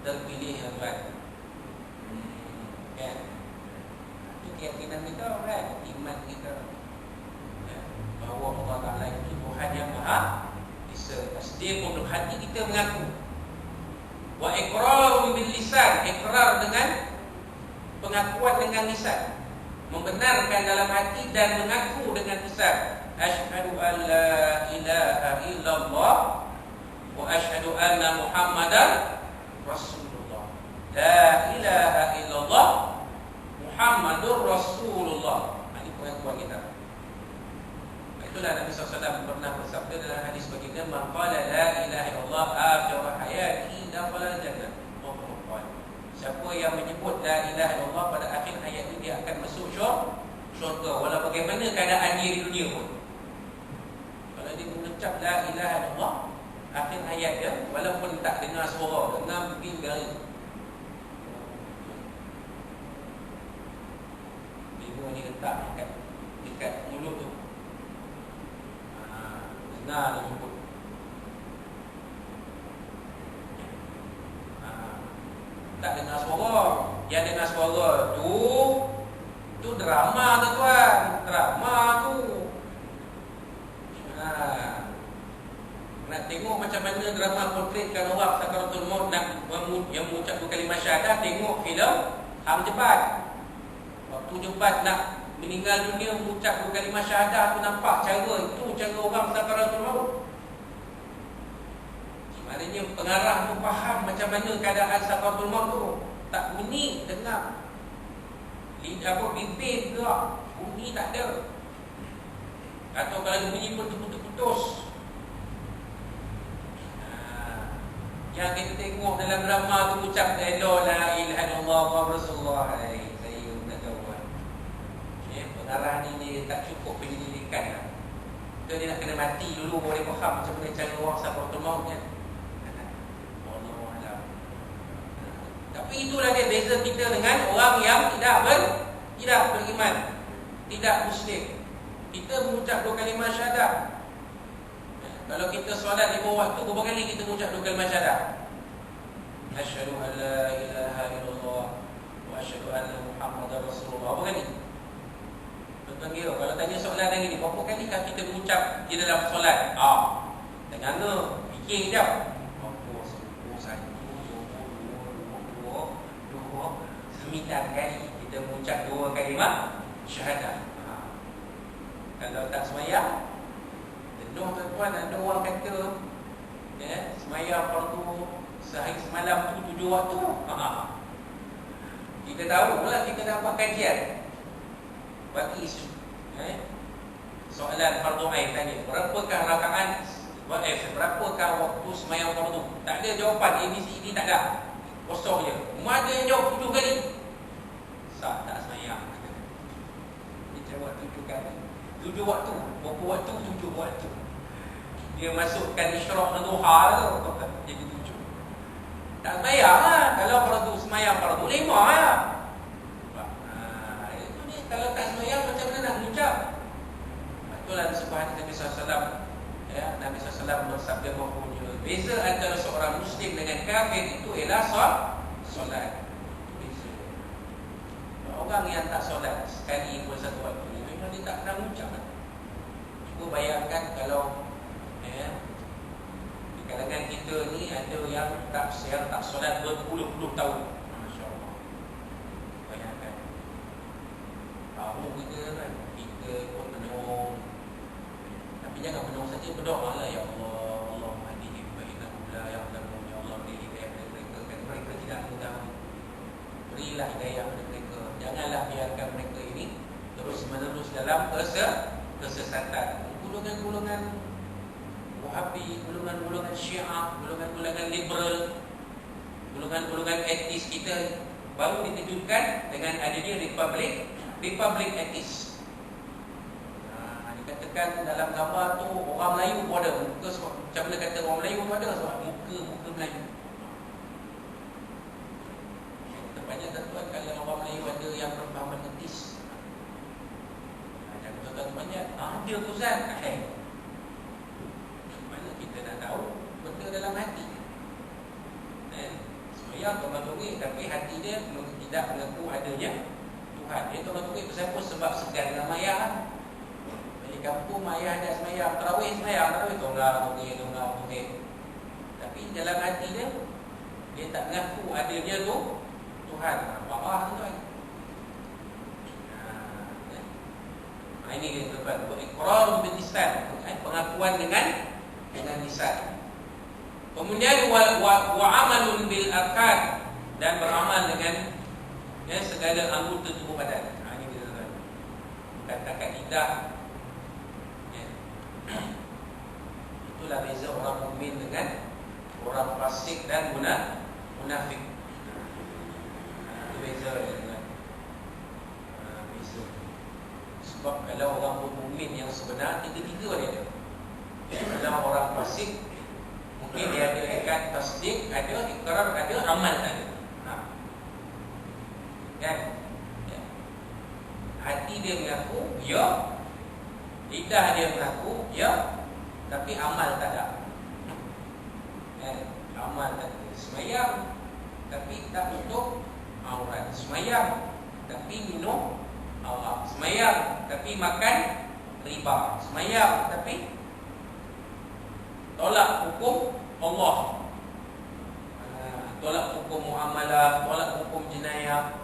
terpilih Tuhan. Kan? Itu keyakinan kita kan, iman kita. Ya, bahawa Allah Ta'ala itu Tuhan yang Maha Esa. Tasdiq untuk hati kita mengaku. Wa iqrar bil lisan, iqrar dengan pengakuan dengan lisan, membenarkan dalam hati dan mengaku dengan lisan. Asyhadu an la ilaha illallah wa asyhadu anna Muhammadan Rasulullah. La ilaha illallah Muhammadur Rasulullah. Ini pengakuan kita. Itulah Nabi SAW pernah bersabda dalam hadis baginda, "Man qala la ilaha illallah akhir hayati dakhala al-jannah." Siapa yang menyebut la ilaha illallah pada akhir hayat ini, dia akan masuk syurga walau bagaimana keadaan dia di dunia pun. Kalau dia mengucap la ilaha illallah akhir hayat dia, walaupun tak dengar suara, dengar pinggari, ibu ni letak dekat mulut tu, dengar dia sebut, tak dengar suara. Yang dengar suara tu drama tu tuan, drama tu. Nak tengok macam mana drama portretkan orang sakaratul maut yang mengucap kalimah syahadah, tengok filem Hang Jebat. Waktu Jebat nak meninggal dunia mengucap kalimah syahadah tu, nampak cara itu, cara orang sakaratul maut. Maknanya pengarah tu faham macam mana keadaan sakaratul maut tu. Tak bunyi, dengar. Bibir gerak, bunyi tak ada. Atau kalau bunyi pun terputus-putus. Yang kita tengok dalam drama tu ucap la ilaha illallah Muhammadur Rasulullah. Saya nak jawab. Pengarah ni dia tak cukup penyelidikan. Dia nak kena mati dulu baru dia faham macam mana cara orang sakaratul maut kan. Tapi itulah dia beza kita dengan orang yang tidak beriman, tidak muslim. Kita mengucap dua kalimah syahadah. Kalau kita solat 5 waktu, berapa kali kita mengucap dua kalimah syahadah? Asyhadu an la ilaha illallah wa asyhadu anna Muhammadar Rasulullah. Berapa kali? Tuan kira, kalau tanya soalan yang ini, berapa kali kita mengucap di dalam solat? Tengah fikir sekejap. 9 kali kita mengucap dua kalimah syahadah. Kalau tak semayang, jenuh tuan-tuan. Ada orang kata semayang fardu sehari semalam tu 7 waktu. Kita tahu pula, kita dapat kajian bagi isu soalan fardu ain tanya, berapakah rakaat, berapakah waktu semayang fardu? Tak ada jawapan, ini tak ada, kosong je. Ada yang jawab 7 kali. Tak semayang. Dia jawab 7 kali. 7 waktu. Berapa waktu? 7 waktu. Dia masukkan isyraq dan duha jadi 7. Tak semayang lah. Kalau fardu semayang fardu 5 lah. Itu ni, kalau tak semayang macam mana nak mengucap? Itulah sebuah hadis Nabi SAW. Nabi SAW bersabda bahawa beza antara seorang Muslim dengan kafir itu ialah solat. Orang yang tak solat sekali pun satu waktu, memang dia tak pernah mengucap. Cuba bayangkan kalau di kalangan kita ni ada yang tak solat berpuluh-puluh tahun. Masya Allah. Bayangkan. Tahu kita kan, kita pun penuh. Tapi jangan penuh saja, berdoa lah, ya Allah, Allahumma hadihim fa innahum la ya'lamun. Ya Allah, beri hidayah kepada mereka, kan mereka tidak mengetahui. Berilah hidayah kepada mereka. Janganlah biarkan mereka ini terus menerus dalam kesesatan. Golongan-golongan Wahabi, golongan-golongan Syiah, golongan-golongan liberal, golongan-golongan etis kita baru diterjunkan dengan adanya Republik etis. Dikatakan dalam gambar tu orang Melayu pun ada muka, macam mana kata orang Melayu pun ada sebab muka Melayu. Banyak tuan-tuan, kalau orang Melayu ada yang berpemahaman etis, jangan tuan-tuan banyak ada Ustaz. Mana kita nak tahu benda dalam hati. semayang, tolong tunggu, tapi hati dia tidak mengaku adanya Tuhan. Dia tolong tunggu itu siapa? Sebab segan dengan maya kan. Di kampung maya ada semayang, tarawih, tolong tunggu. Tapi dalam hati dia tak mengaku adanya tu Tuhan. Apa tu kan? Ini dia tuan. Iqrar bil lisan, pengakuan dengan lisan. Kemudian wa amalun bil arkan, dan beramal dengan segala anggota tubuh badan. Ini dia tuan. Kata-kata lidah. Itulah beza orang mukmin dengan orang fasik dan munafik. Itu beza dia tuan. Beza. Sebab kalau orang mukmin yang sebenar, tiga-tiga dia ada. Kalau orang fasik, mungkin dia ada ikat tasdik, ada ikrar, ada amal, ada. Kan? Ya. Hati dia mengaku, ya. Lidah dia mengaku, ya. Tapi amal tak ada. Amal tak ada. Semayang, tapi tak tutup aurat. Semayang, tapi minum aurat. Semayang, tapi makan riba. Semayang, tapi tolak hukum Allah, tolak hukum muamalah, tolak hukum jenayah.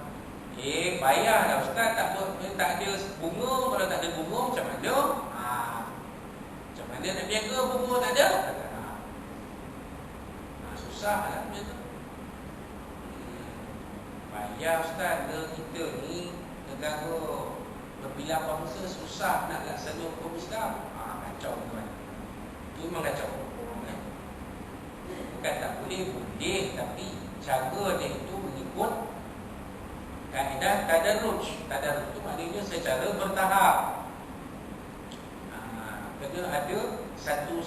Bayar dah ustaz, tak ada bunga. Kalau tak ada bunga macam mana? Macam mana nak jaga bunga tak ada? Susah lah macam tu. Bayar ustaz, kita ni negara berbilang bangsa, susah nak laksana hukum Islam. Kacau tuan. Itu memang kacau. Bukan tak boleh, tapi cara dia itu mengikut kaedah tadarruj. Tadarruj itu maknanya secara bertahap. Kena ada satu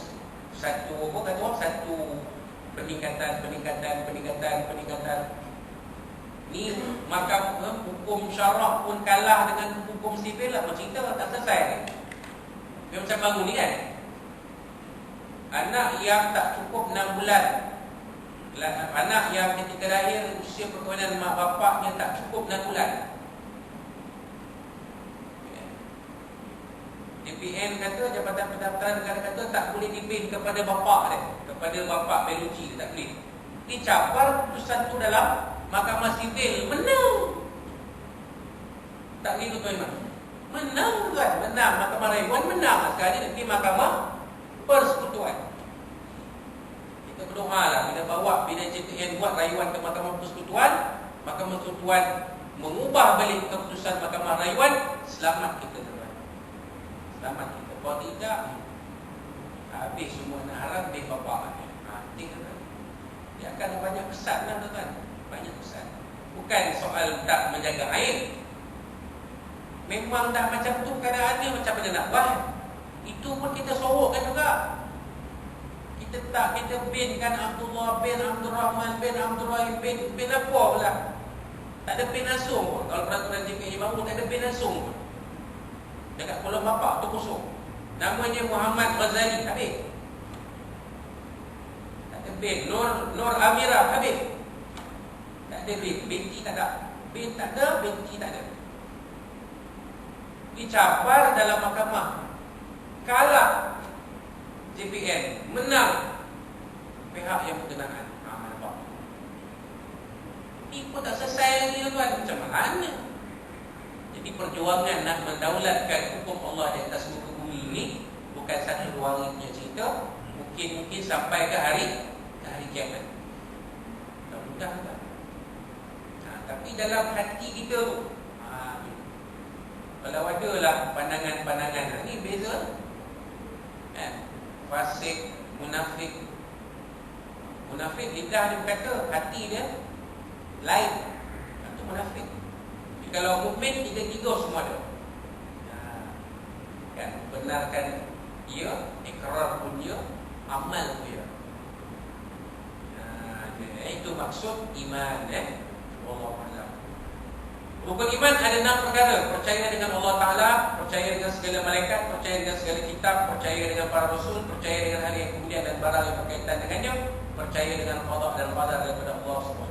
peningkatan. Ni makam hukum syarah pun kalah dengan hukum sivil lah. Cerita tak selesai. Dia macam baru ni kan. Anak yang tak cukup 6 bulan, anak yang ketika lahir usia perkahwinan mak bapaknya tak cukup 6 bulan, DPN kata, Jabatan Pendaftaran Negara kata tak boleh dibin kepada bapak dia, kepada bapak biologi dia, tak boleh. Dicabar putusan tu dalam Mahkamah Sivil, menang. Tak gitu tuan-tuan. Menang kan? Menang. Mahkamah Rayuan menang. Sekarang ni Mahkamah Persekutuan. Kita berdoa lah bila JPN buat rayuan ke Mahkamah Persekutuan, Mahkamah Persekutuan mengubah balik keputusan Mahkamah Rayuan, selamat kita tuan. Selamat kita. Kalau tidak, habis semua nak harap di bapak ni. Dia akan banyak pesan lah tuan. Banyak pesan. Bukan soal tak menjaga air. Memang dah macam tu keadaannya, macam mana nak buat. Itu pun kita sorokkan juga. Kita binkan Abdullah bin Abdul Rahman bin Abdul Rahim bin apa pula. Tak ada bin langsung pun. Kalau peraturan JPN baru tak ada bin langsung pun. Dekat Kuala Bapak tu kosong. Namanya Muhammad Ghazali, habis. Tak ada bin. Nur Amirah, habis. Tak ada bin. Binti tak ada. Bin tak ada, binti tak ada. Dicabar dalam mahkamah, kalah JPN, menang pihak yang berkenaan. Nampak. Ini pun tak selesai lagi tuan. Macam mana? Jadi perjuangan nak mendaulatkan hukum Allah di atas muka bumi ini bukan satu dua hari punya cerita. Mungkin sampai ke hari kiamat. Tak mudah tak? Tapi dalam hati kita tu, kalau ada lah pandangan-pandangan ni beza. Fasik, munafik. Munafik lidah dia berkata, hati dia lain. Itu munafik. Jadi kalau mukmin, tiga-tiga semua ada. Kan, benarkan dia, ikrar pun dia, amal pun dia. Itu maksud iman. Allah Ta'ala. Rukun iman ada 6 perkara. Percaya dengan Allah Ta'ala, percaya dengan segala malaikat, percaya dengan segala kitab, percaya dengan para rasul, percaya dengan hari yang kemudian dan barang yang berkaitan dengannya, percaya dengan qada dan qadar daripada Allah SWT.